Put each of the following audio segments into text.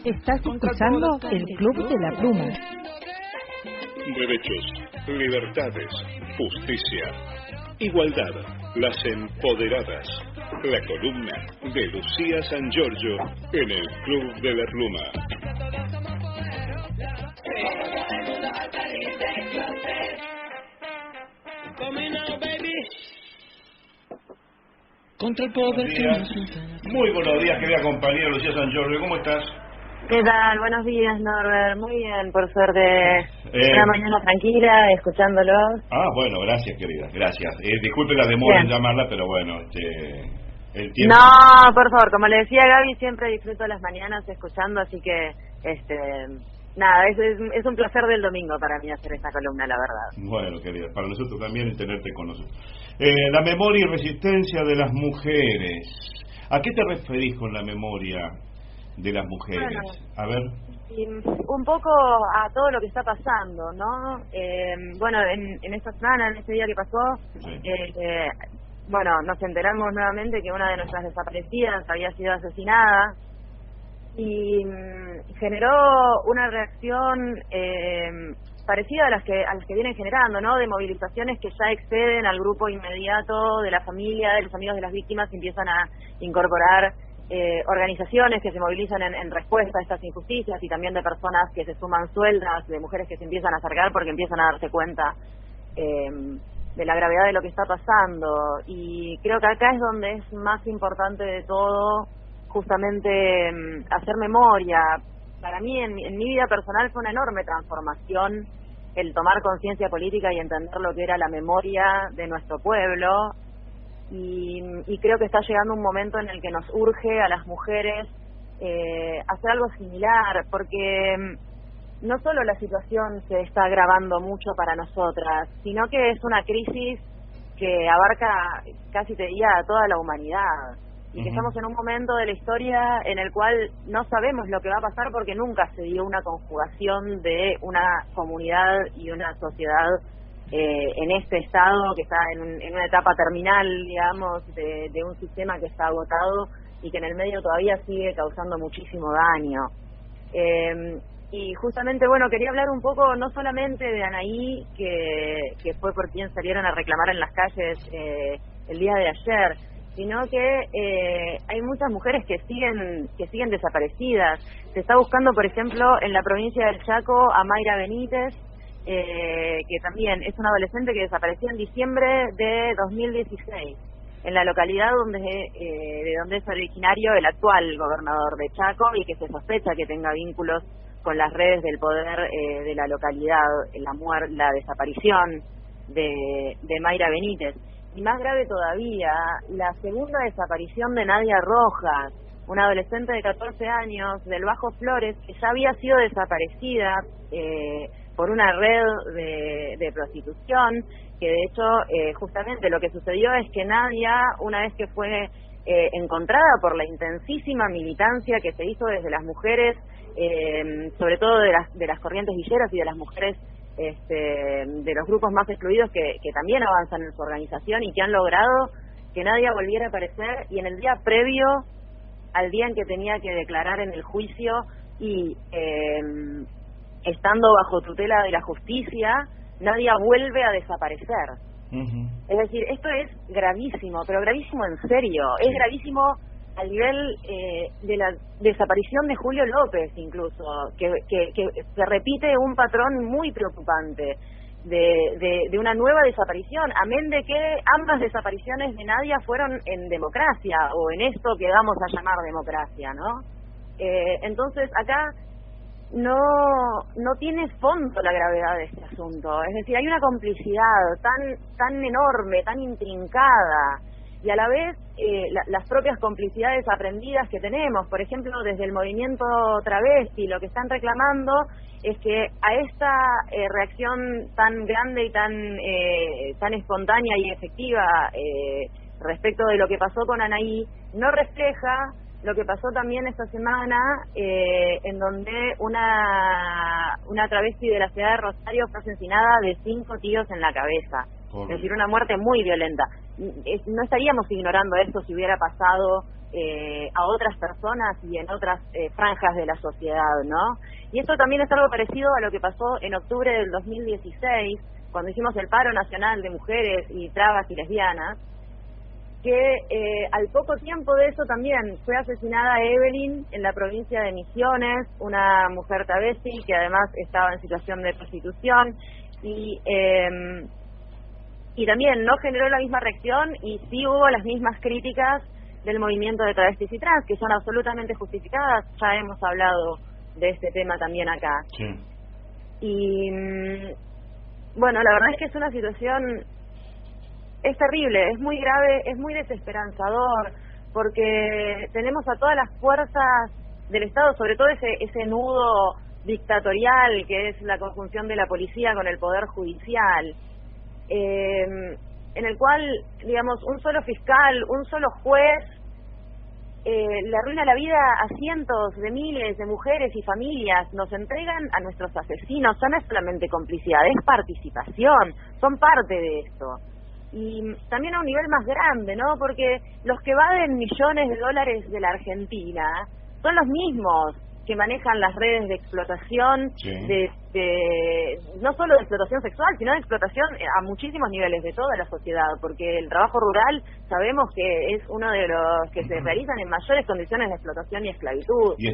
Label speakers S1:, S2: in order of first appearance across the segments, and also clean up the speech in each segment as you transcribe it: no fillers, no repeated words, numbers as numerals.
S1: Estás escuchando el Club de la Pluma.
S2: Derechos, libertades, justicia, igualdad, las empoderadas. La columna de Lucía San Giorgio en el Club de la Pluma.
S3: Contra el poder. Muy buenos días, querida compañera Lucía San Giorgio, ¿cómo estás?
S4: ¿Qué tal? Buenos días, Norbert. Muy bien, por suerte. Una mañana tranquila, escuchándolos.
S3: Bueno, gracias, querida, gracias. Disculpe la demora en llamarla, pero bueno, el tiempo...
S4: No, por favor, como le decía Gaby, siempre disfruto las mañanas escuchando, así que, nada, es un placer del domingo para mí hacer esta columna, la verdad.
S3: Bueno, querida, para nosotros también tenerte con nosotros. La memoria y resistencia de las mujeres. ¿A qué te referís con la memoria de las mujeres?
S4: Bueno,
S3: a ver.
S4: Un poco a todo lo que está pasando, ¿no? Bueno, en esta semana, en este día que pasó,
S3: sí.
S4: Bueno, nos enteramos nuevamente que una de nuestras desaparecidas había sido asesinada y generó una reacción parecida a las que vienen generando, ¿no? De movilizaciones que ya exceden al grupo inmediato de la familia, de los amigos de las víctimas, y empiezan a incorporar organizaciones que se movilizan en respuesta a estas injusticias, y también de personas que se suman sueldas, de mujeres que se empiezan a acercar porque empiezan a darse cuenta de la gravedad de lo que está pasando. Y creo que acá es donde es más importante de todo justamente hacer memoria. Para mí, en mi vida personal, fue una enorme transformación el tomar conciencia política y entender lo que era la memoria de nuestro pueblo. Y creo que está llegando un momento en el que nos urge a las mujeres hacer algo similar, porque no solo la situación se está agravando mucho para nosotras, sino que es una crisis que abarca, casi te diría, a toda la humanidad, y que estamos en un momento de la historia en el cual no sabemos lo que va a pasar, porque nunca se dio una conjugación de una comunidad y una sociedad en este estado que está en una etapa terminal, digamos, de un sistema que está agotado y que en el medio todavía sigue causando muchísimo daño. Y justamente, bueno, quería hablar un poco no solamente de Anaí, que fue por quien salieron a reclamar en las calles el día de ayer, sino que hay muchas mujeres que siguen desaparecidas. Se está buscando, por ejemplo, en la provincia del Chaco, a Mayra Benítez, que también es una adolescente que desapareció en diciembre de 2016, en la localidad de donde es originario el actual gobernador de Chaco, y que se sospecha que tenga vínculos con las redes del poder de la localidad, la desaparición de Mayra Benítez. Y más grave todavía, la segunda desaparición de Nadia Rojas, una adolescente de 14 años del Bajo Flores, que ya había sido desaparecida por una red de prostitución, que de hecho justamente lo que sucedió es que Nadia, una vez que fue encontrada por la intensísima militancia que se hizo desde las mujeres, sobre todo de las corrientes villeras y de las mujeres de los grupos más excluidos que también avanzan en su organización y que han logrado que Nadia volviera a aparecer, y en el día previo al día en que tenía que declarar en el juicio y estando bajo tutela de la justicia, Nadia vuelve a desaparecer. Es decir, esto es gravísimo, pero gravísimo en serio. Es gravísimo al nivel de la desaparición de Julio López, incluso, que se repite un patrón muy preocupante de una nueva desaparición, amén de que ambas desapariciones de Nadia fueron en democracia, o en esto que vamos a llamar democracia, ¿no? Entonces, acá no tiene fondo la gravedad de este asunto. Es decir, hay una complicidad tan enorme, tan intrincada, y a la vez las propias complicidades aprendidas que tenemos. Por ejemplo, desde el movimiento travesti, lo que están reclamando es que a esta reacción tan grande y tan espontánea y efectiva respecto de lo que pasó con Anaí, no refleja lo que pasó también esta semana, en donde una travesti de la ciudad de Rosario fue asesinada de 5 tiros en la cabeza. Es decir, una muerte muy violenta. No estaríamos ignorando esto si hubiera pasado a otras personas y en otras franjas de la sociedad, ¿no? Y esto también es algo parecido a lo que pasó en octubre del 2016, cuando hicimos el paro nacional de mujeres y trabas y lesbianas, que al poco tiempo de eso también fue asesinada Evelyn en la provincia de Misiones, una mujer travesti que además estaba en situación de prostitución, y también no generó la misma reacción y sí hubo las mismas críticas del movimiento de travestis y trans, que son absolutamente justificadas. Ya hemos hablado de este tema también acá.
S3: Sí.
S4: Y bueno, la verdad es que es una situación, es terrible, es muy grave, es muy desesperanzador, porque tenemos a todas las fuerzas del Estado, sobre todo ese nudo dictatorial que es la conjunción de la policía con el poder judicial, en el cual, digamos, un solo fiscal, un solo juez le arruina la vida a cientos de miles de mujeres y familias, nos entregan a nuestros asesinos. Ya no es solamente complicidad, es participación, son parte de esto. Y también a un nivel más grande, ¿no? Porque los que evaden millones de dólares de la Argentina son los mismos que manejan las redes de explotación,
S3: sí,
S4: no solo de explotación sexual, sino de explotación a muchísimos niveles de toda la sociedad, porque el trabajo rural sabemos que es uno de los que se realizan en mayores condiciones de explotación y esclavitud.
S3: Y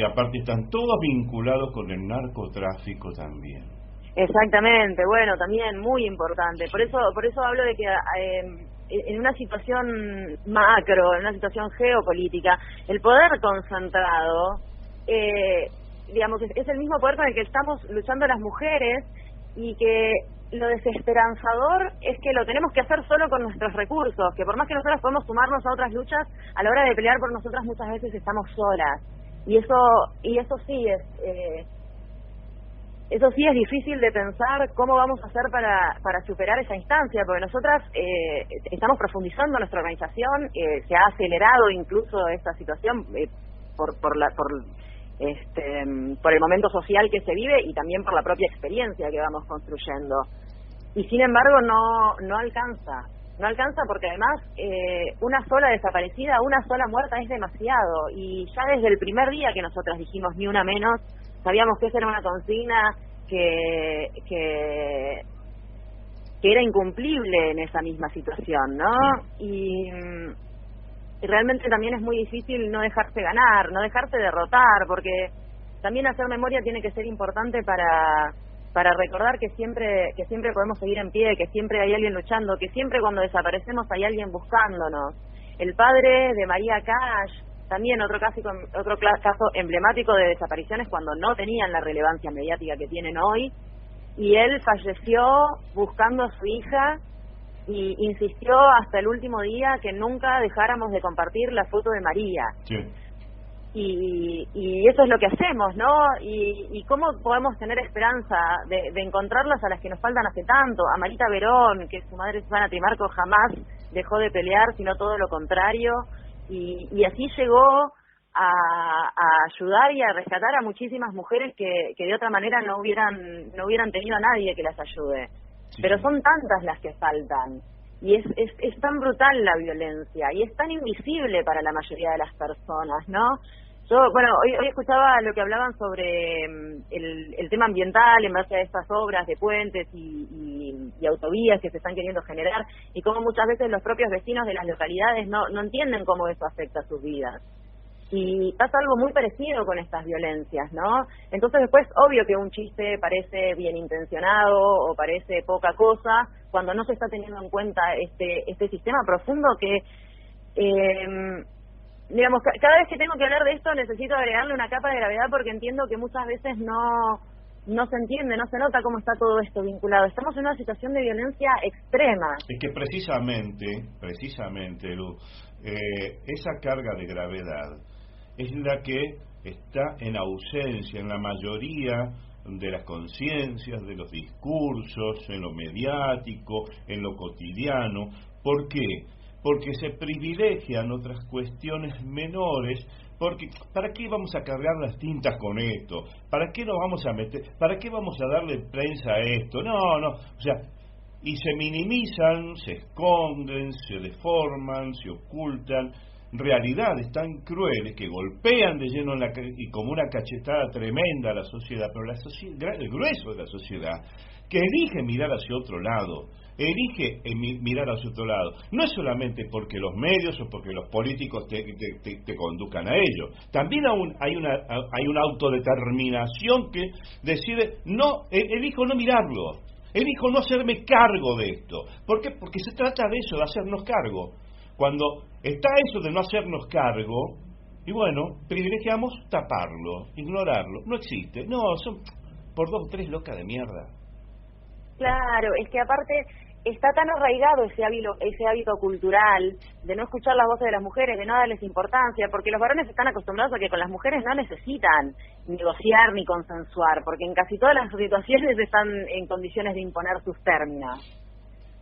S3: aparte están todos vinculados con el narcotráfico también.
S4: Exactamente, bueno, también muy importante. Por eso hablo de que en una situación macro, en una situación geopolítica, el poder concentrado, digamos, es el mismo poder con el que estamos luchando las mujeres, y que lo desesperanzador es que lo tenemos que hacer solo con nuestros recursos, que por más que nosotros podemos sumarnos a otras luchas, a la hora de pelear por nosotras muchas veces estamos solas. Y eso sí es difícil de pensar cómo vamos a hacer para superar esa instancia, porque nosotras estamos profundizando nuestra organización, se ha acelerado incluso esta situación por el momento social que se vive y también por la propia experiencia que vamos construyendo. Y sin embargo no alcanza porque además una sola desaparecida, una sola muerta es demasiado, y ya desde el primer día que nosotras dijimos ni una menos, sabíamos que esa era una consigna que era incumplible en esa misma situación, ¿no? Y realmente también es muy difícil no dejarse ganar, no dejarse derrotar, porque también hacer memoria tiene que ser importante para recordar que siempre podemos seguir en pie, que siempre hay alguien luchando, que siempre cuando desaparecemos hay alguien buscándonos. El padre de María Cash, también otro caso emblemático de desapariciones cuando no tenían la relevancia mediática que tienen hoy, y él falleció buscando a su hija y insistió hasta el último día que nunca dejáramos de compartir la foto de María.
S3: Sí.
S4: Y eso es lo que hacemos, ¿no? Y cómo podemos tener esperanza de encontrarlas a las que nos faltan hace tanto. A Marita Verón, que su madre Susana Trimarco jamás dejó de pelear, sino todo lo contrario, y así llegó a ayudar y a rescatar a muchísimas mujeres que de otra manera no hubieran tenido a nadie que las ayude. Sí. Pero son tantas las que faltan, y es tan brutal la violencia, y es tan invisible para la mayoría de las personas, ¿no? Hoy escuchaba lo que hablaban sobre el tema ambiental en base a estas obras de puentes y autovías que se están queriendo generar, y cómo muchas veces los propios vecinos de las localidades no entienden cómo eso afecta a sus vidas. Y pasa algo muy parecido con estas violencias, ¿no? Entonces después, obvio que un chiste parece bien intencionado o parece poca cosa, cuando no se está teniendo en cuenta este sistema profundo que, digamos, cada vez que tengo que hablar de esto necesito agregarle una capa de gravedad, porque entiendo que muchas veces no se entiende, no se nota cómo está todo esto vinculado. Estamos en una situación de violencia extrema.
S3: Es que precisamente, Lu, esa carga de gravedad es la que está en ausencia en la mayoría de las conciencias, de los discursos, en lo mediático, en lo cotidiano. ¿Por qué? Porque se privilegian otras cuestiones menores. Porque ¿para qué vamos a cargar las tintas con esto? ¿Para qué nos vamos a meter? ¿Para qué vamos a darle prensa a esto? No, o sea, y se minimizan, se esconden, se deforman, se ocultan realidades tan crueles que golpean de lleno y como una cachetada tremenda a la sociedad, pero el grueso de la sociedad, que elige mirar hacia otro lado, elige mirar hacia otro lado, no es solamente porque los medios o porque los políticos te conduzcan a ello, también hay una autodeterminación que decide, no, elijo no mirarlo, elijo no hacerme cargo de esto. ¿Por qué? Porque se trata de eso, de hacernos cargo. Cuando está eso de no hacernos cargo, y bueno, privilegiamos taparlo, ignorarlo, no existe, no, son por 2 o 3 locas de mierda.
S4: Claro, es que aparte está tan arraigado ese hábito cultural de no escuchar las voces de las mujeres, de no darles importancia, porque los varones están acostumbrados a que con las mujeres no necesitan negociar ni consensuar, porque en casi todas las situaciones están en condiciones de imponer sus términos.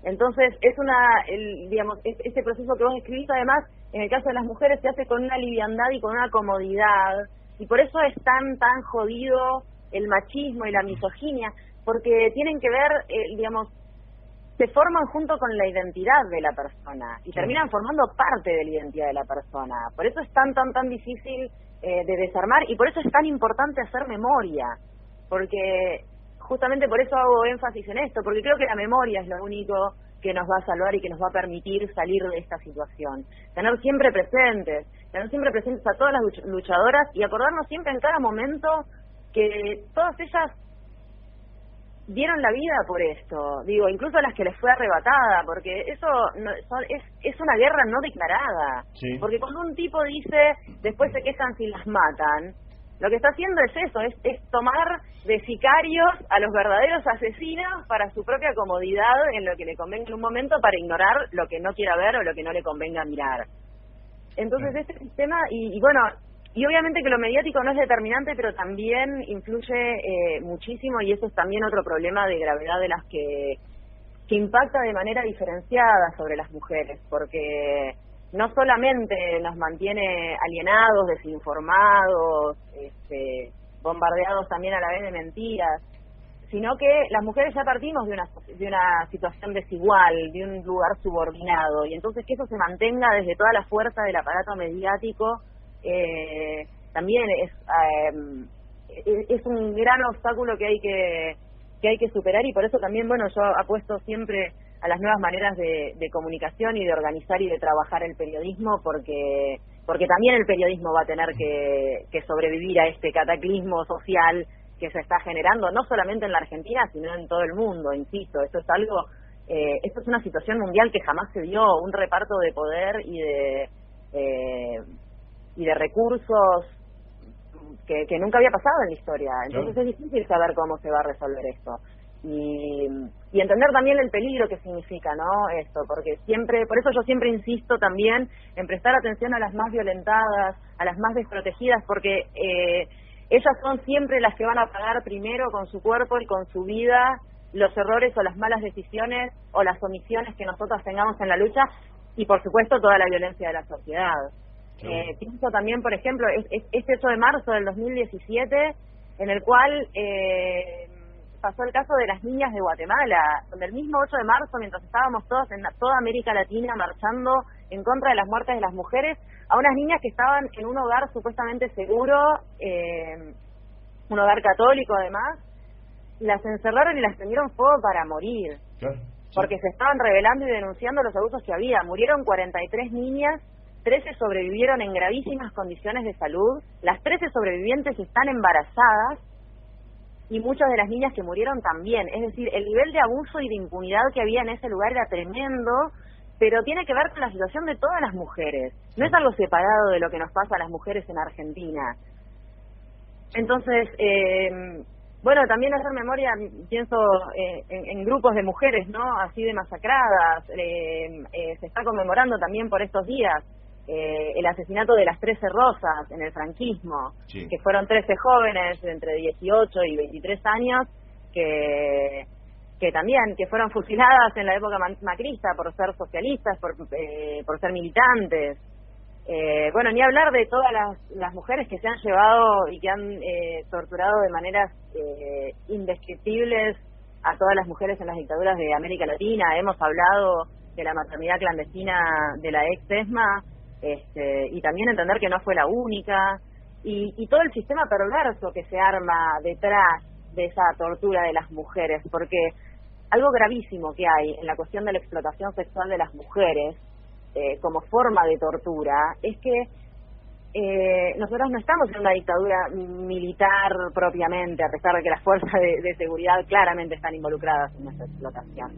S4: Entonces, este proceso que vos escribís, además, en el caso de las mujeres, se hace con una liviandad y con una comodidad, y por eso es tan jodido el machismo y la misoginia, porque tienen que ver, se forman junto con la identidad de la persona y terminan formando parte de la identidad de la persona. Por eso es tan difícil de desarmar, y por eso es tan importante hacer memoria, porque justamente por eso hago énfasis en esto, porque creo que la memoria es lo único que nos va a salvar y que nos va a permitir salir de esta situación. Tener siempre presentes a todas las luchadoras y acordarnos siempre en cada momento que todas ellas dieron la vida por esto, incluso a las que les fue arrebatada, porque eso es una guerra no declarada, sí. Porque cuando un tipo dice, después se quejan si las matan, lo que está haciendo es eso, es tomar de sicarios a los verdaderos asesinos para su propia comodidad, en lo que le convenga en un momento, para ignorar lo que no quiera ver o lo que no le convenga mirar. Entonces este sistema, y obviamente que lo mediático no es determinante, pero también influye muchísimo, y eso es también otro problema de gravedad de las que impacta de manera diferenciada sobre las mujeres, porque no solamente nos mantiene alienados, desinformados, bombardeados también a la vez de mentiras, sino que las mujeres ya partimos de una situación desigual, de un lugar subordinado, y entonces que eso se mantenga desde toda la fuerza del aparato mediático también es un gran obstáculo que hay que superar, y por eso también yo apuesto siempre a las nuevas maneras de comunicación y de organizar y de trabajar el periodismo, porque también el periodismo va a tener que sobrevivir a este cataclismo social que se está generando, no solamente en la Argentina, sino en todo el mundo, insisto. Esto es una situación mundial que jamás se dio, un reparto de poder y de recursos que nunca había pasado en la historia. Entonces claro, es difícil saber cómo se va a resolver esto. Y entender también el peligro que significa, ¿no? Esto, porque por eso yo siempre insisto también en prestar atención a las más violentadas, a las más desprotegidas, porque ellas son siempre las que van a pagar primero con su cuerpo y con su vida los errores o las malas decisiones o las omisiones que nosotros tengamos en la lucha, y por supuesto toda la violencia de la sociedad. Pienso también, por ejemplo, este 8 de marzo del 2017, en el cual pasó el caso de las niñas de Guatemala, donde el mismo 8 de marzo, mientras estábamos todos en toda América Latina marchando en contra de las muertes de las mujeres, a unas niñas que estaban en un hogar supuestamente seguro, un hogar católico además, las encerraron y las prendieron fuego para morir, porque se estaban revelando y denunciando los abusos que había. Murieron 43 niñas, 13 sobrevivieron en gravísimas condiciones de salud, las 13 sobrevivientes están embarazadas, y muchas de las niñas que murieron también. Es decir, el nivel de abuso y de impunidad que había en ese lugar era tremendo, pero tiene que ver con la situación de todas las mujeres. No es algo separado de lo que nos pasa a las mujeres en Argentina. Entonces, también hacer memoria, pienso en grupos de mujeres, ¿no? Así de masacradas. Se está conmemorando también por estos días el asesinato de las 13 Rosas en el franquismo, sí, que fueron 13 jóvenes de entre 18 y 23 años que fueron fusiladas en la época macrista por ser socialistas, por ser militantes. Ni hablar de todas las mujeres que se han llevado y que han torturado de maneras indescriptibles a todas las mujeres en las dictaduras de América Latina. Hemos hablado de la maternidad clandestina de la ex ESMA, y también entender que no fue la única, y todo el sistema perverso que se arma detrás de esa tortura de las mujeres, porque algo gravísimo que hay en la cuestión de la explotación sexual de las mujeres como forma de tortura es que nosotros no estamos en una dictadura militar propiamente, a pesar de que las fuerzas de seguridad claramente están involucradas en nuestra explotación.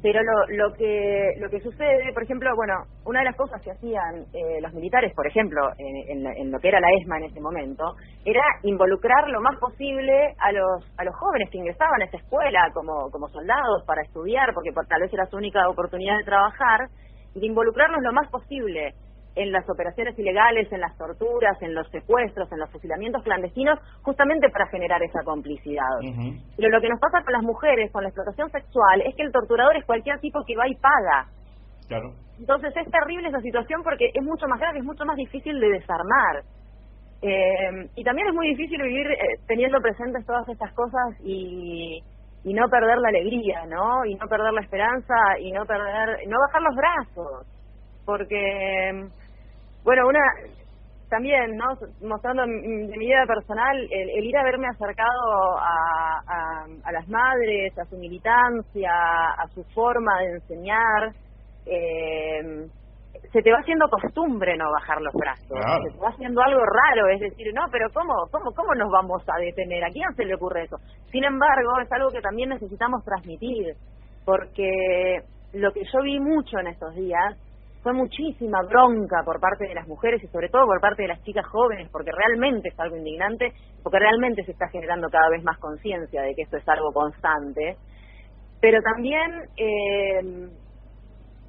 S4: Pero lo que sucede, por ejemplo, bueno, una de las cosas que hacían los militares, por ejemplo, en lo que era la ESMA en ese momento, era involucrar lo más posible a los jóvenes que ingresaban a esa escuela como soldados para estudiar, porque tal vez era su única oportunidad de trabajar, y de involucrarlos lo más posible en las operaciones ilegales, en las torturas, en los secuestros, en los fusilamientos clandestinos, justamente para generar esa complicidad. Pero lo que nos pasa con las mujeres, con la explotación sexual, es que el torturador es cualquier tipo que va y paga.
S3: Claro.
S4: Entonces es terrible esa situación porque es mucho más grave, es mucho más difícil de desarmar. Y también es muy difícil vivir teniendo presentes todas estas cosas y no perder la alegría, ¿no? Y no perder la esperanza y no bajar los brazos. Porque, bueno, también, ¿no? Mostrando de mi vida personal, el ir a verme acercado a las madres, a su militancia, a su forma de enseñar, se te va haciendo costumbre no bajar los brazos, claro. Se te va haciendo algo raro, es decir, no, pero ¿cómo nos vamos a detener? ¿A quién se le ocurre eso? Sin embargo, es algo que también necesitamos transmitir, porque lo que yo vi mucho en estos días fue muchísima bronca por parte de las mujeres y sobre todo por parte de las chicas jóvenes, porque realmente es algo indignante, porque realmente se está generando cada vez más conciencia de que esto es algo constante, pero también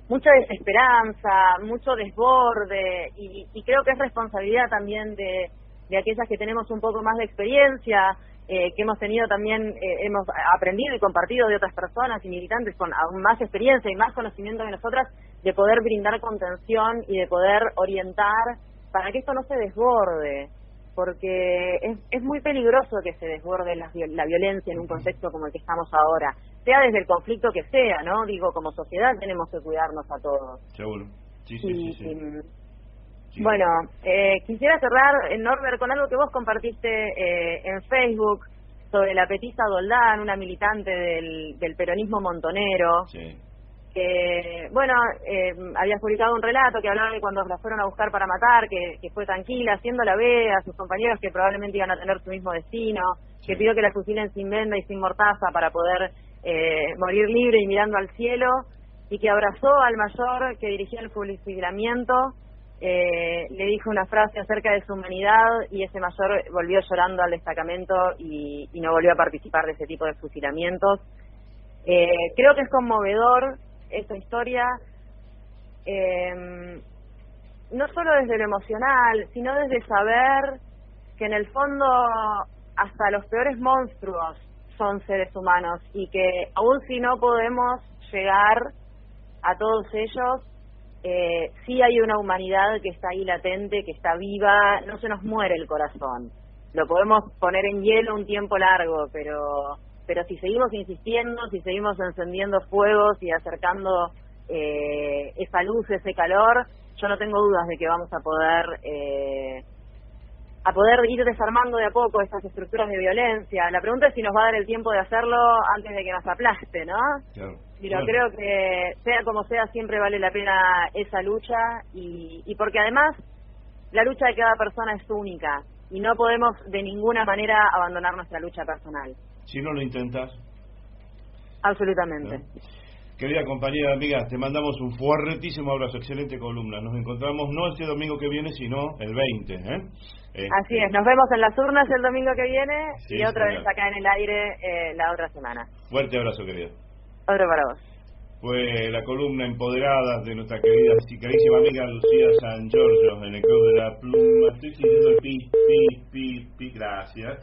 S4: mucha desesperanza, mucho desborde, y creo que es responsabilidad también de aquellas que tenemos un poco más de experiencia, que hemos tenido también, hemos aprendido y compartido de otras personas y militantes con aún más experiencia y más conocimiento que nosotras, de poder brindar contención y de poder orientar para que esto no se desborde, porque es muy peligroso que se desborde la violencia en un contexto como el que estamos ahora, sea desde el conflicto que sea, ¿no? Digo, como sociedad tenemos que cuidarnos a todos.
S3: Seguro. Sí.
S4: Sí. Bueno, quisiera cerrar, Norbert, con algo que vos compartiste en Facebook sobre la Petisa Doldán, una militante del peronismo montonero,
S3: sí.
S4: Que, bueno, habías publicado un relato que hablaba de cuando la fueron a buscar para matar, que fue tranquila, haciéndola ver a sus compañeros que probablemente iban a tener su mismo destino, sí. Que pidió que la fusilen sin venda y sin mortaza para poder morir libre y mirando al cielo, y que abrazó al mayor que dirigía el fusilamiento, le dijo una frase acerca de su humanidad, y ese mayor volvió llorando al destacamento y no volvió a participar de ese tipo de fusilamientos. Creo que es conmovedor esta historia, no solo desde lo emocional, sino desde saber que en el fondo hasta los peores monstruos son seres humanos, y que aun si no podemos llegar a todos ellos, sí hay una humanidad que está ahí latente, que está viva, no se nos muere el corazón. Lo podemos poner en hielo un tiempo largo, pero si seguimos insistiendo, si seguimos encendiendo fuegos y acercando esa luz, ese calor, yo no tengo dudas de que vamos a poder ir desarmando de a poco estas estructuras de violencia. La pregunta es si nos va a dar el tiempo de hacerlo antes de que nos aplaste, ¿no?
S3: Claro.
S4: Pero creo que sea como sea, siempre vale la pena esa lucha, y porque además la lucha de cada persona es única y no podemos de ninguna manera abandonar nuestra lucha personal.
S3: Si no lo intentas.
S4: Absolutamente.
S3: ¿No? Querida compañera, amiga, te mandamos un fuertísimo abrazo, excelente columna. Nos encontramos no este domingo que viene, sino el 20,
S4: Así es, nos vemos en las urnas el domingo que viene, sí, y otra vez acá en el aire la otra semana.
S3: Fuerte abrazo, querida.
S4: Otro para vos.
S3: Fue la columna Empoderadas de nuestra querida y carísima amiga Lucía San Giorgio en el Club de la Pluma. Estoy siguiendo el pi, gracias.